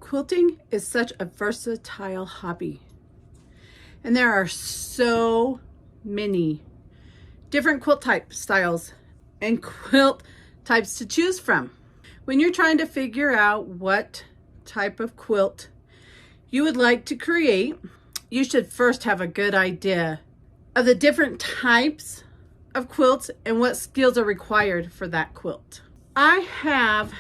Quilting is such a versatile hobby, and there are so many different quilt type styles and quilt types to choose from. When you're trying to figure out what type of quilt you would like to create, you should first have a good idea of the different types of quilts and what skills are required for that quilt. I have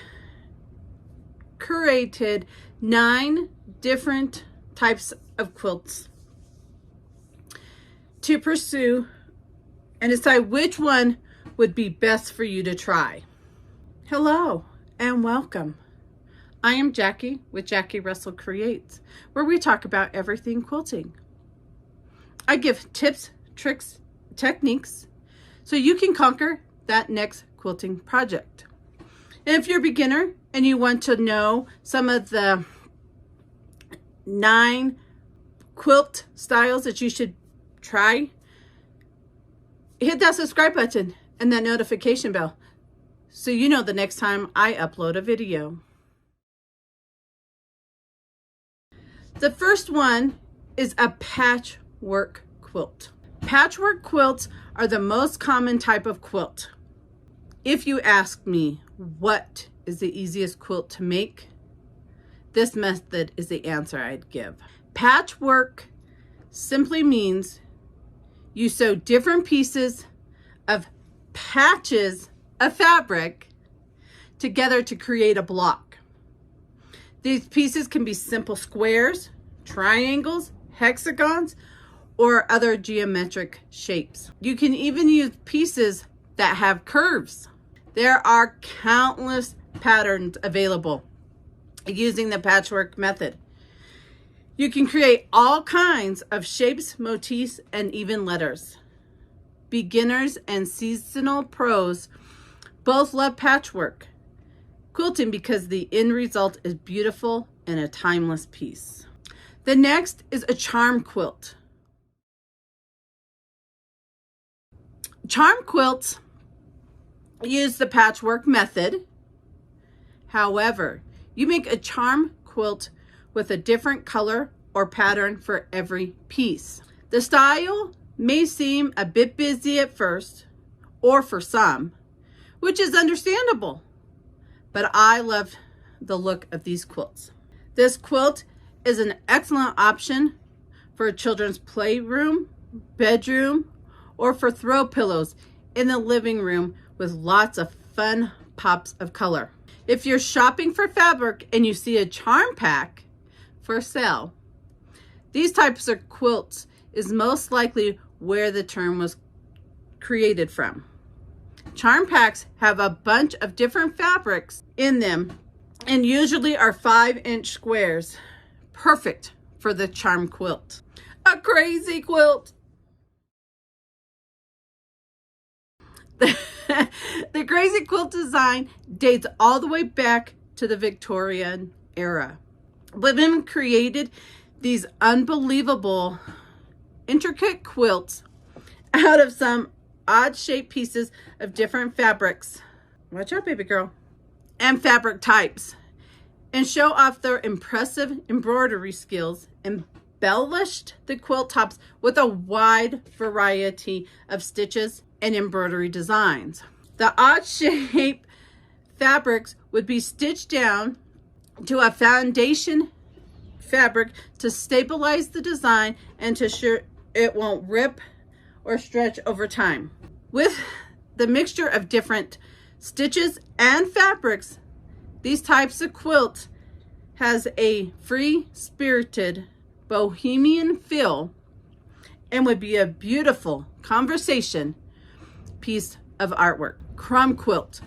created 9 different types of quilts to pursue and decide which one would be best for you to try. Hello and welcome. I am Jackie with Jackie Russell Creates, where we talk about everything quilting. I give tips, tricks, techniques so you can conquer that next quilting project. And if you're a beginner and you want to know some of the 9 quilt styles that you should try, hit that subscribe button and that notification bell so you know the next time I upload a video. The first one is a patchwork quilt. Patchwork quilts are the most common type of quilt. If you ask me what is the easiest quilt to make, this method is the answer I'd give. Patchwork simply means you sew different pieces of patches of fabric together to create a block. These pieces can be simple squares, triangles, hexagons, or other geometric shapes. You can even use pieces that have curves. There are countless patterns available using the patchwork method. You can create all kinds of shapes, motifs, and even letters. Beginners and seasonal pros both love patchwork quilting because the end result is beautiful and a timeless piece. The next is a charm quilt. Charm quilts use the patchwork method. However, you make a charm quilt with a different color or pattern for every piece. The style may seem a bit busy at first, or for some, which is understandable, but I love the look of these quilts. This quilt is an excellent option for a children's playroom, bedroom, or for throw pillows in the living room with lots of fun pops of color. If you're shopping for fabric and you see a charm pack for sale, these types of quilts is most likely where the term was created from. Charm packs have a bunch of different fabrics in them and usually are 5-inch squares, perfect for the charm quilt. A crazy quilt. The crazy quilt design dates all the way back to the Victorian era. Women created these unbelievable intricate quilts out of some odd shaped pieces of different fabrics. Watch out, baby girl. And fabric types, and show off their impressive embroidery skills, embellished the quilt tops with a wide variety of stitches and embroidery designs. The odd shape fabrics would be stitched down to a foundation fabric to stabilize the design and to ensure it won't rip or stretch over time. With the mixture of different stitches and fabrics, these types of quilt has a free-spirited bohemian feel and would be a beautiful conversation piece of artwork. Crumb quilt.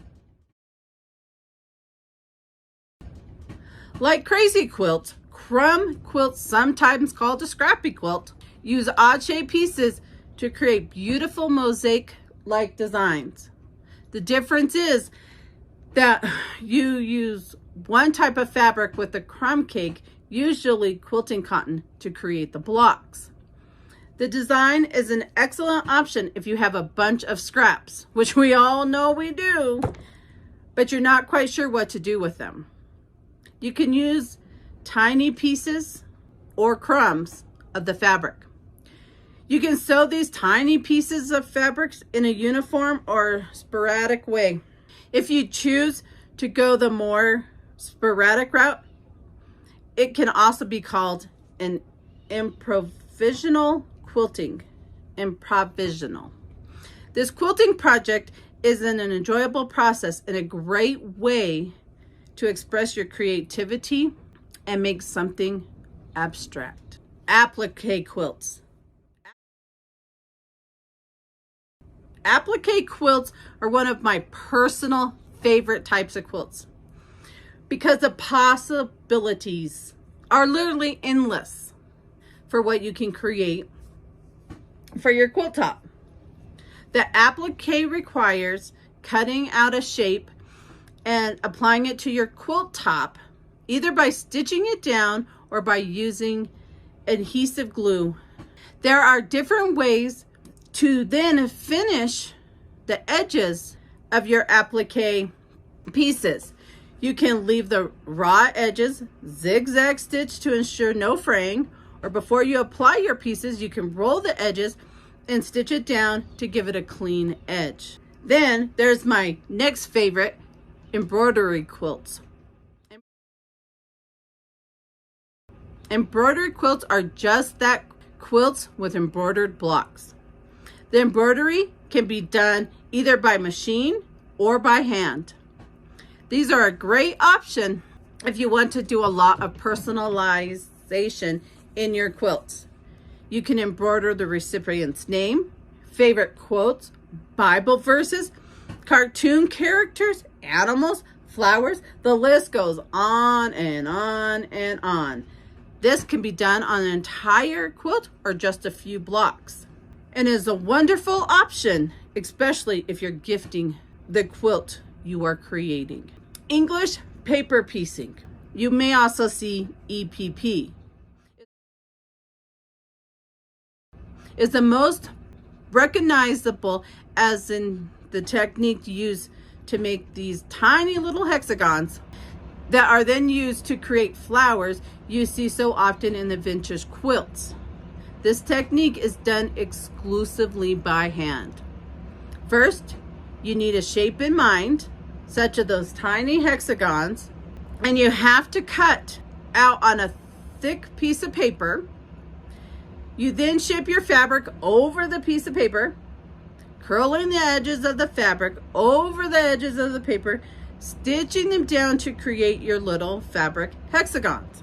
Like crazy quilts, crumb quilts, sometimes called a scrappy quilt, use odd-shaped pieces to create beautiful mosaic-like designs. The difference is that you use one type of fabric with the crumb cake, usually quilting cotton, to create the blocks. The design is an excellent option if you have a bunch of scraps, which we all know we do, but you're not quite sure what to do with them. You can use tiny pieces or crumbs of the fabric. You can sew these tiny pieces of fabrics in a uniform or sporadic way. If you choose to go the more sporadic route, it can also be called an improvisational quilting. Improvisational. This quilting project is an enjoyable process and a great way to express your creativity and make something abstract. Applique quilts. Applique quilts are one of my personal favorite types of quilts because the possibilities are literally endless for what you can create for your quilt top. The applique requires cutting out a shape and applying it to your quilt top, either by stitching it down or by using adhesive glue. There are different ways to then finish the edges of your applique pieces. You can leave the raw edges zigzag stitched to ensure no fraying, or before you apply your pieces, you can roll the edges and stitch it down to give it a clean edge. Then there's my next favorite, embroidery quilts. Embroidery quilts are just that, quilts with embroidered blocks. The embroidery can be done either by machine or by hand. These are a great option if you want to do a lot of personalization in your quilts. You can embroider the recipient's name, favorite quotes, Bible verses, cartoon characters, animals, flowers. The list goes on and on and on. This can be done on an entire quilt or just a few blocks, and is a wonderful option, especially if you're gifting the quilt you are creating. English paper piecing. You may also see EPP. Is the most recognizable as in the technique used to make these tiny little hexagons that are then used to create flowers you see so often in the vintage quilts. This technique is done exclusively by hand. First, you need a shape in mind, such as those tiny hexagons, and you have to cut out on a thick piece of paper. You then shape your fabric over the piece of paper, curling the edges of the fabric over the edges of the paper, stitching them down to create your little fabric hexagons.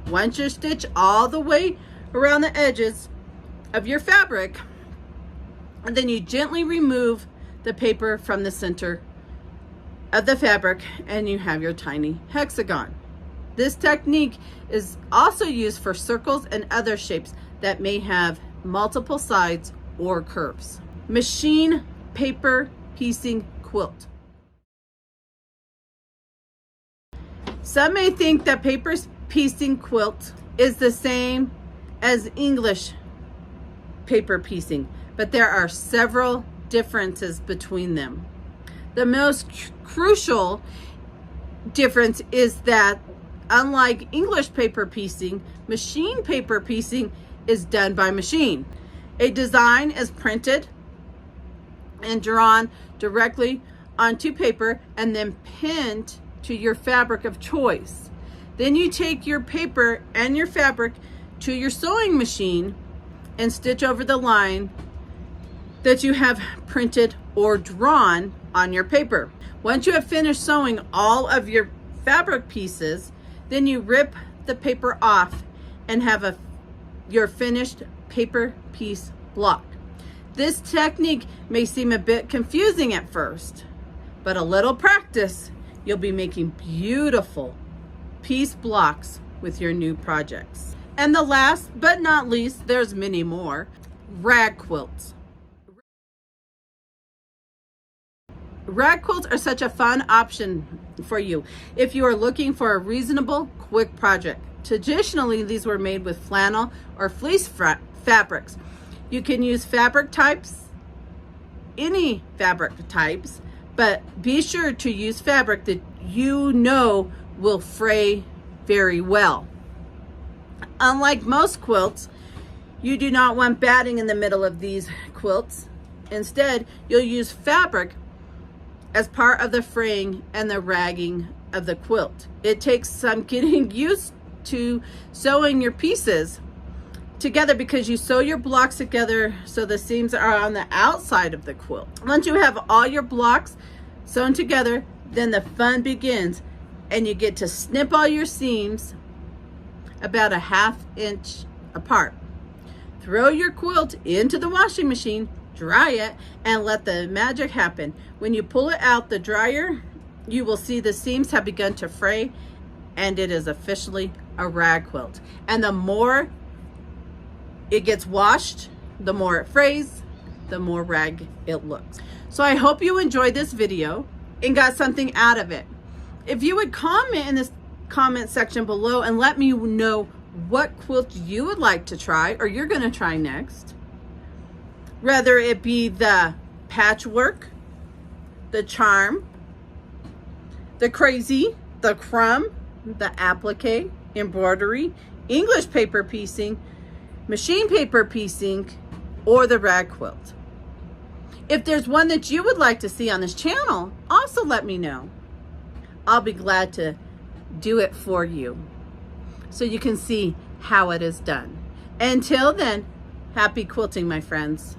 Once you're stitched all the way around the edges of your fabric, and then you gently remove the paper from the center of the fabric and you have your tiny hexagon. This technique is also used for circles and other shapes that may have multiple sides or curves. Machine paper piecing quilt. Some may think that paper piecing quilt is the same as English paper piecing, but there are several differences between them. The most crucial difference is that unlike English paper piecing, machine paper piecing is done by machine. A design is printed and drawn directly onto paper and then pinned to your fabric of choice. Then you take your paper and your fabric to your sewing machine and stitch over the line that you have printed or drawn on your paper. Once you have finished sewing all of your fabric pieces, then you rip the paper off and have your finished paper piece block. This technique may seem a bit confusing at first, but a little practice, you'll be making beautiful piece blocks with your new projects. And the last but not least, there's many more, rag quilts. Rag quilts are such a fun option for you if you are looking for a reasonable, quick project. Traditionally, these were made with flannel or fleece fabrics. You can use fabric types, any fabric types, but be sure to use fabric that you know will fray very well. Unlike most quilts, you do not want batting in the middle of these quilts. Instead, you'll use fabric as part of the fraying and the ragging of the quilt. It takes some getting used to sewing your pieces together because you sew your blocks together so the seams are on the outside of the quilt. Once you have all your blocks sewn together, then the fun begins and you get to snip all your seams about a 1/2 inch apart. Throw your quilt into the washing machine, dry it, and let the magic happen. When you pull it out the dryer, you will see the seams have begun to fray and it is officially a rag quilt. And the more it gets washed, the more it frays, the more rag it looks. So I hope you enjoyed this video and got something out of it. If you would comment in this comment section below and let me know what quilt you would like to try or you're gonna try next, whether it be the patchwork, the charm, the crazy, the crumb, the applique, embroidery, English paper piecing, machine paper piecing, or the rag quilt. If there's one that you would like to see on this channel, also let me know. I'll be glad to do it for you so you can see how it is done. Until then, happy quilting, my friends.